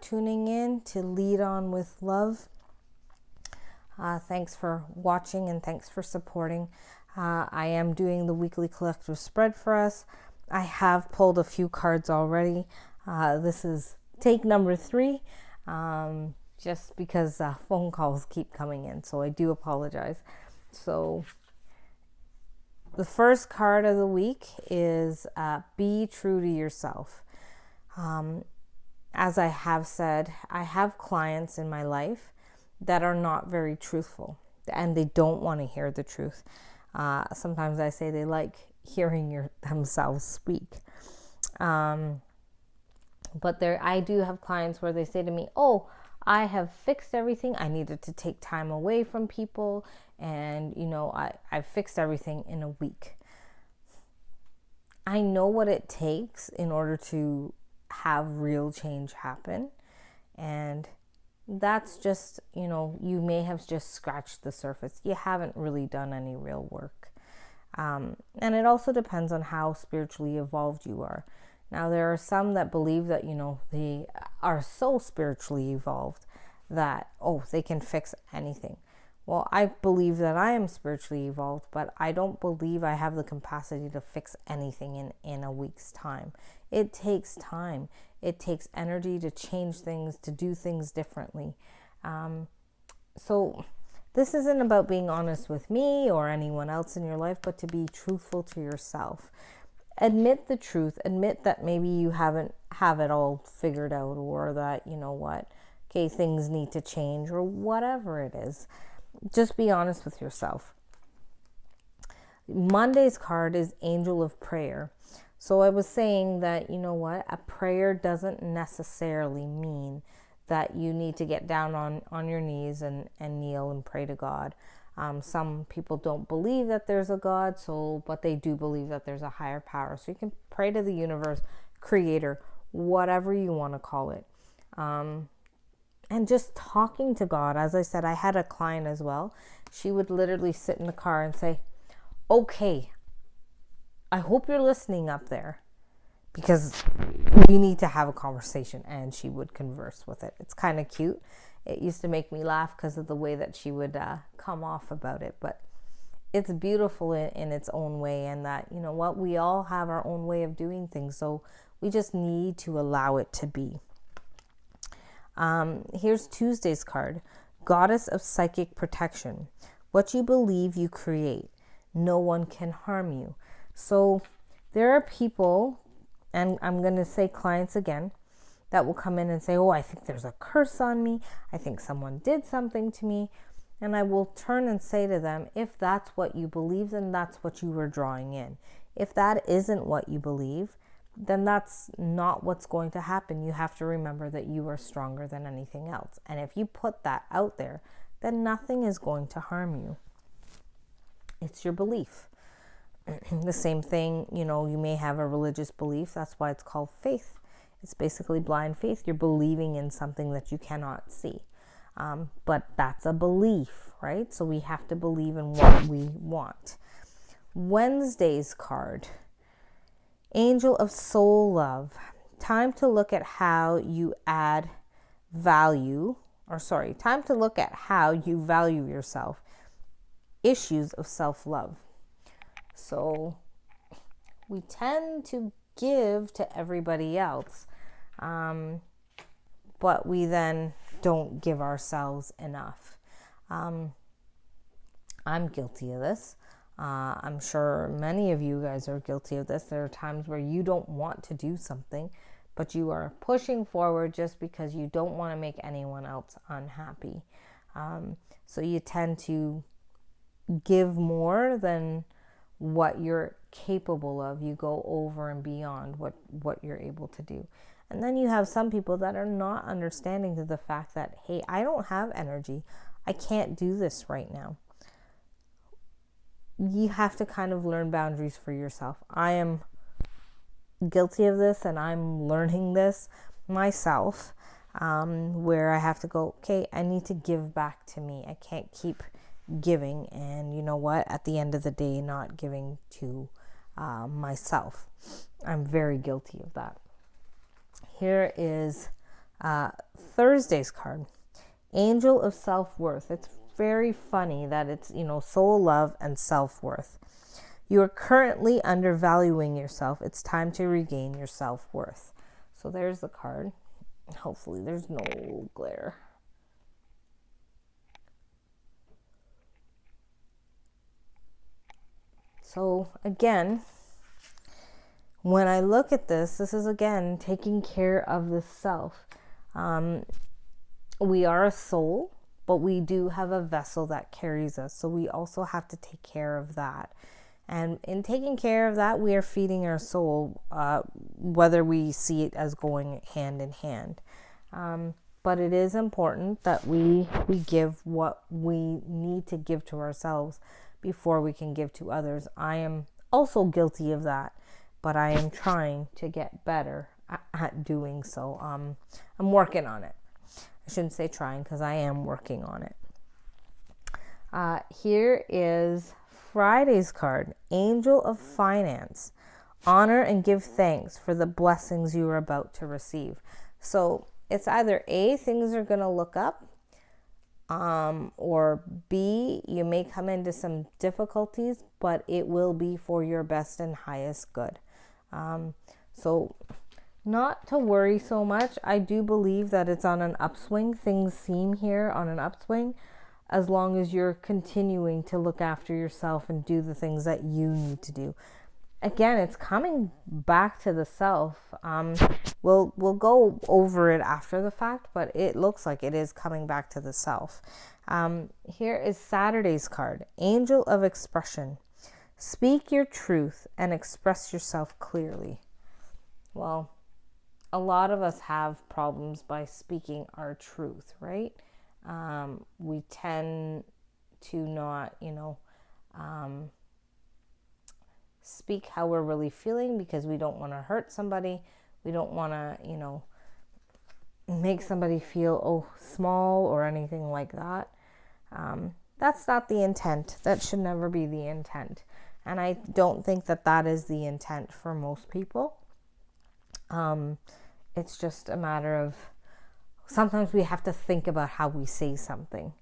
tuning in to Lead On with Love. Thanks for watching and thanks for supporting. I am doing the weekly collective spread for us. I have pulled a few cards already. This is take number 3, just because phone calls keep coming in, so I do apologize. So the first card of the week is be true to yourself. As I have said, I have clients in my life that are not very truthful and they don't want to hear the truth. Sometimes I say they like hearing themselves speak. But I do have clients where they say to me, oh, I have fixed everything. I needed to take time away from people. And, I fixed everything in a week. I know what it takes in order to have real change happen. And that's just, you may have just scratched the surface. You haven't really done any real work. And it also depends on how spiritually evolved you are. Now, there are some that believe that, they are so spiritually evolved that, they can fix anything. Well, I believe that I am spiritually evolved, but I don't believe I have the capacity to fix anything in a week's time. It takes time. It takes energy to change things, to do things differently. So this isn't about being honest with me or anyone else in your life, but to be truthful to yourself. Admit the truth. Admit that maybe you haven't have it all figured out, or that, things need to change, or whatever it is. Just be honest with yourself. Monday's card is Angel of Prayer. So I was saying that, a prayer doesn't necessarily mean that you need to get down on your knees and kneel and pray to God. Some people don't believe that there's a God, but they do believe that there's a higher power. So you can pray to the universe, creator, whatever you want to call it. And just talking to God. As I said, I had a client as well. She would literally sit in the car and say, okay, I hope you're listening up there, because we need to have a conversation. And she would converse with it. It's kind of cute. It used to make me laugh because of the way that she would come off about it. But it's beautiful in its own way. And that, we all have our own way of doing things. So we just need to allow it to be. Here's Tuesday's card. Goddess of Psychic Protection. What you believe you create. No one can harm you. So there are people, and I'm going to say clients again, that will come in and say, I think there's a curse on me. I think someone did something to me. And I will turn and say to them, if that's what you believe, then that's what you were drawing in. If that isn't what you believe, then that's not what's going to happen. You have to remember that you are stronger than anything else. And if you put that out there, then nothing is going to harm you. It's your belief. The same thing, you may have a religious belief. That's why it's called faith. It's basically blind faith. You're believing in something that you cannot see. But that's a belief, right? So we have to believe in what we want. Wednesday's card. Angel of Soul Love. Time to look at how you add value, time to look at how you value yourself. Issues of self-love. So we tend to give to everybody else, but we then don't give ourselves enough. I'm guilty of this. I'm sure many of you guys are guilty of this. There are times where you don't want to do something, but you are pushing forward just because you don't want to make anyone else unhappy. So you tend to give more than what you're capable of. You go over and beyond what you're able to do. And then you have some people that are not understanding to the fact that, hey, I don't have energy. I can't do this right now. You have to kind of learn boundaries for yourself. I am guilty of this, and I'm learning this myself, where I have to go, okay, I need to give back to me. I can't keep giving, and you know what? At the end of the day, not giving to myself. I'm very guilty of that. Here is Thursday's card, Angel of Self-Worth. It's very funny that it's, soul love and self-worth. You are currently undervaluing yourself. It's time to regain your self-worth. So there's the card. Hopefully there's no glare. So again, when I look at this is again taking care of the self. We are a soul, but we do have a vessel that carries us. So we also have to take care of that. And in taking care of that, we are feeding our soul, whether we see it as going hand in hand. But it is important that we give what we need to give to ourselves before we can give to others. I am also guilty of that, but I am trying to get better at doing so. I'm working on it. I shouldn't say trying, because I am working on it. Here is Friday's card, Angel of Finance. Honor and give thanks for the blessings you are about to receive. So it's either A, things are going to look up, or B, you may come into some difficulties, but it will be for your best and highest good. So not to worry so much. I do believe that it's on an upswing. Things seem here on an upswing, as long as you're continuing to look after yourself and do the things that you need to do. Again, it's coming back to the self. We'll go over it after the fact, but it looks like it is coming back to the self. Here is Saturday's card, Angel of Expression. Speak your truth and express yourself clearly. Well, a lot of us have problems by speaking our truth, right? We tend to not, speak how we're really feeling, because we don't want to hurt somebody. We don't want to, make somebody feel small or anything like that. That's not the intent. That should never be the intent. And I don't think that that is the intent for most people. It's just a matter of sometimes we have to think about how we say something.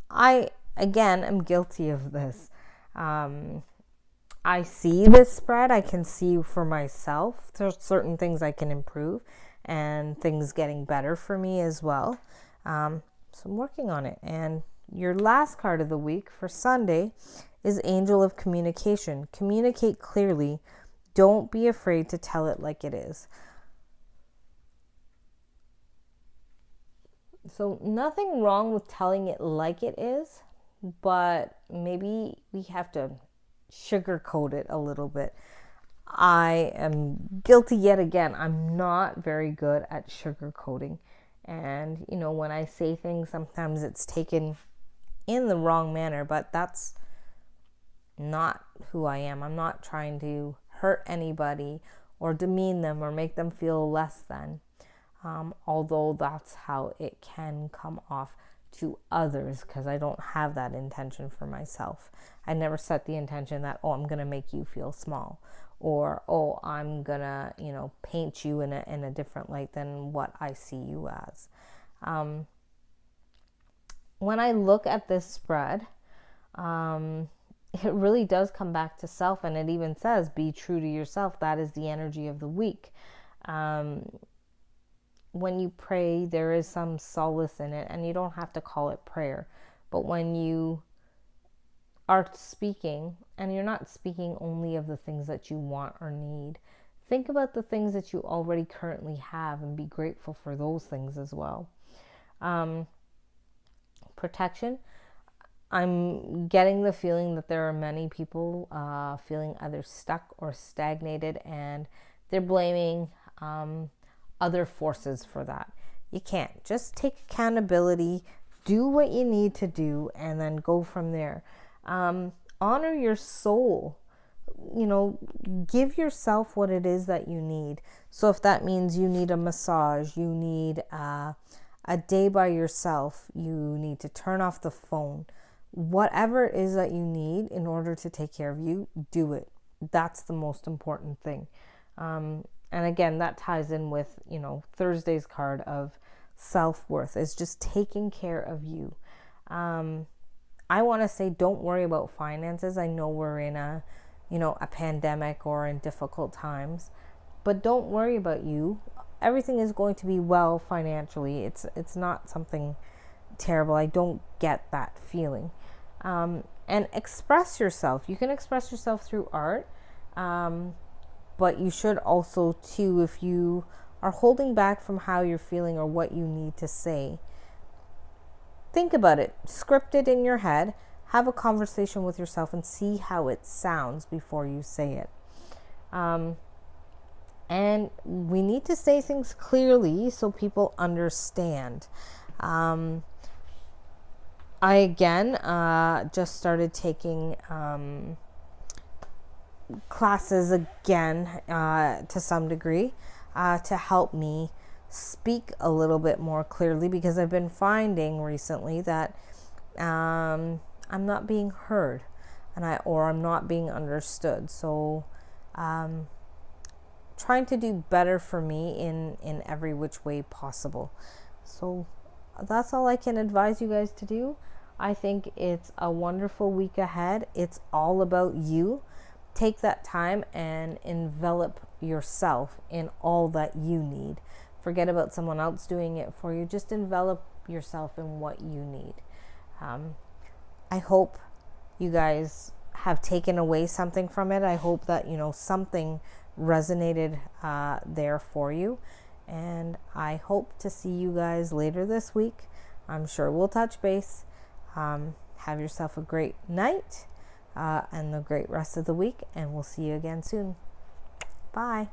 I, again, am guilty of this. I see this spread. I can see for myself. There's certain things I can improve and things getting better for me as well. So I'm working on it. And your last card of the week for Sunday is Angel of Communication. Communicate clearly. Don't be afraid to tell it like it is. So nothing wrong with telling it like it is, but maybe we have to sugarcoat it a little bit. I am guilty yet again. I'm not very good at sugarcoating. And, when I say things, sometimes it's taken in the wrong manner, but that's not who I am. I'm not trying to hurt anybody or demean them or make them feel less than. Although that's how it can come off to others, because I don't have that intention for myself. I never set the intention that, I'm going to make you feel small, or, I'm going to, paint you in a different light than what I see you as. When I look at this spread, it really does come back to self, and it even says, be true to yourself. That is the energy of the week. When you pray, there is some solace in it, and you don't have to call it prayer. But when you are speaking, and you're not speaking only of the things that you want or need, think about the things that you already currently have and be grateful for those things as well. Protection. I'm getting the feeling that there are many people feeling either stuck or stagnated, and they're blaming other forces for that. You can't. Just take accountability, do what you need to do, and then go from there. Honor your soul. Give yourself what it is that you need. So if that means you need a massage, you need a day by yourself, you need to turn off the phone, whatever it is that you need in order to take care of you, do it. That's the most important thing. And again, that ties in with, you know, Thursday's card of self-worth, is just taking care of you. I want to say, don't worry about finances. I know we're in a, you know, a pandemic or in difficult times, but don't worry about you. Everything is going to be well financially. It's not something terrible. I don't get that feeling. And express yourself. You can express yourself through art, but you should also too, if you are holding back from how you're feeling or what you need to say, think about it, script it in your head, have a conversation with yourself and see how it sounds before you say it. And we need to say things clearly so people understand. I again just started taking classes again to some degree to help me speak a little bit more clearly, because I've been finding recently that I'm not being heard, or I'm not being understood. So trying to do better for me in every which way possible. So that's all I can advise you guys to do. I think it's a wonderful week ahead. It's all about you. Take that time and envelop yourself in all that you need. Forget about someone else doing it for you. Just envelop yourself in what you need. I hope you guys have taken away something from it. I hope that, you know, something resonated there for you. And I hope to see you guys later this week. I'm sure we'll touch base. Have yourself a great night and a great rest of the week. And we'll see you again soon. Bye.